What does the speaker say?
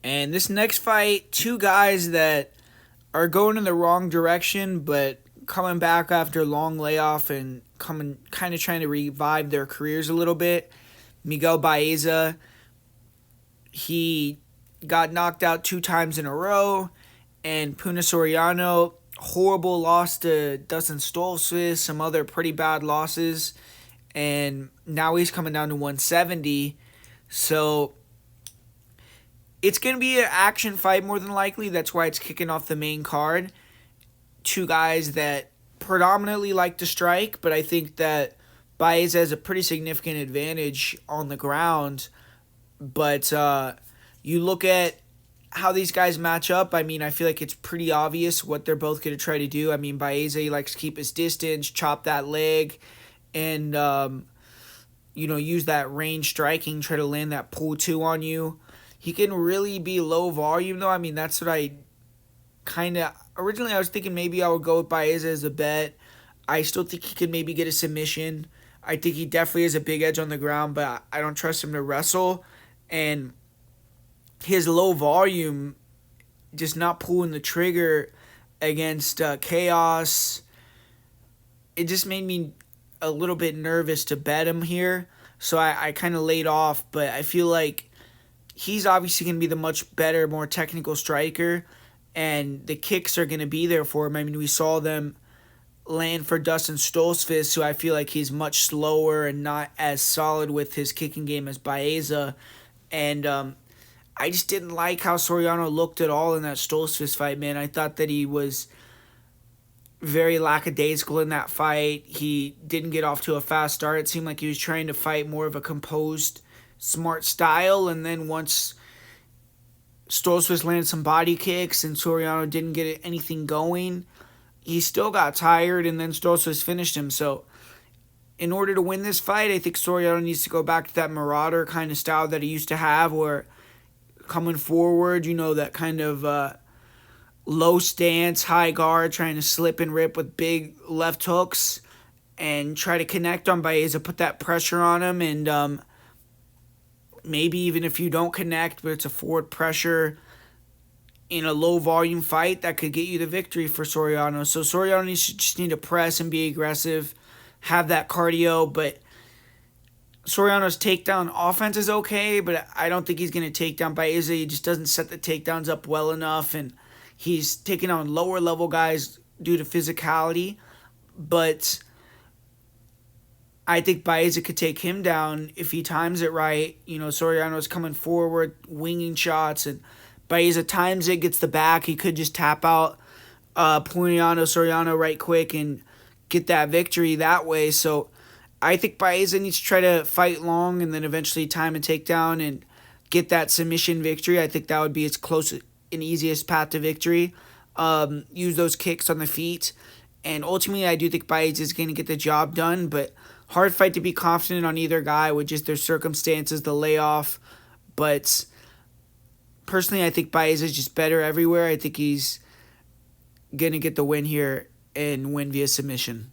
And this next fight, two guys that are going in the wrong direction, but coming back after a long layoff and coming kind of trying to revive their careers a little bit. Miguel Baeza, he got knocked out 2 times in a row, and Punahele Soriano, horrible loss to Dustin Stoltzfus, some other pretty bad losses, and now he's coming down to 170. So it's going to be an action fight more than likely. That's why it's kicking off the main card. Two guys that predominantly like to strike, but I think that Baeza has a pretty significant advantage on the ground. But you look at how these guys match up. I mean, I feel like it's pretty obvious what they're both going to try to do. I mean, Baeza, he likes to keep his distance, chop that leg, and use that range striking, try to land that pull two on you. He can really be low volume though. I mean, that's what I kind of originally I was thinking maybe I would go with Baeza as a bet. I still think he could maybe get a submission. I think he definitely has a big edge on the ground, but I don't trust him to wrestle. And his low volume, just not pulling the trigger against Chaos, it just made me a little bit nervous to bet him here. So I kind of laid off, but I feel like he's obviously going to be the much better, more technical striker, and the kicks are going to be there for him. I mean, we saw them land for Dustin Stoltzfus, who I feel like he's much slower and not as solid with his kicking game as Baeza. And I just didn't like how Soriano looked at all in that Stoltzfus fight, man. I thought that he was very lackadaisical in that fight. He didn't get off to a fast start. It seemed like he was trying to fight more of a composed, smart style, and then once Stoltzfus landed some body kicks and Soriano didn't get anything going, he still got tired, and then Stoltzfus finished him. So in order to win this fight, I think Soriano needs to go back to that marauder kind of style that he used to have, where coming forward, that kind of low stance, high guard, trying to slip and rip with big left hooks and try to connect on Baeza, put that pressure on him, and maybe even if you don't connect, but it's a forward pressure in a low volume fight that could get you the victory for Soriano. So Soriano needs to just need to press and be aggressive, have that cardio, but Soriano's takedown offense is okay, but I don't think he's going to take down Baeza. He just doesn't set the takedowns up well enough, and he's taking on lower level guys due to physicality, but I think Baeza could take him down if he times it right. Soriano's coming forward, winging shots, and Baeza times it, gets the back. He could just tap out Soriano right quick and get that victory that way. So I think Baeza needs to try to fight long and then eventually time a takedown and get that submission victory. I think that would be its close and easiest path to victory. Use those kicks on the feet. And ultimately, I do think Baeza is going to get the job done, but hard fight to be confident on either guy with just their circumstances, the layoff. But personally, I think Baeza is just better everywhere. I think he's going to get the win here and win via submission.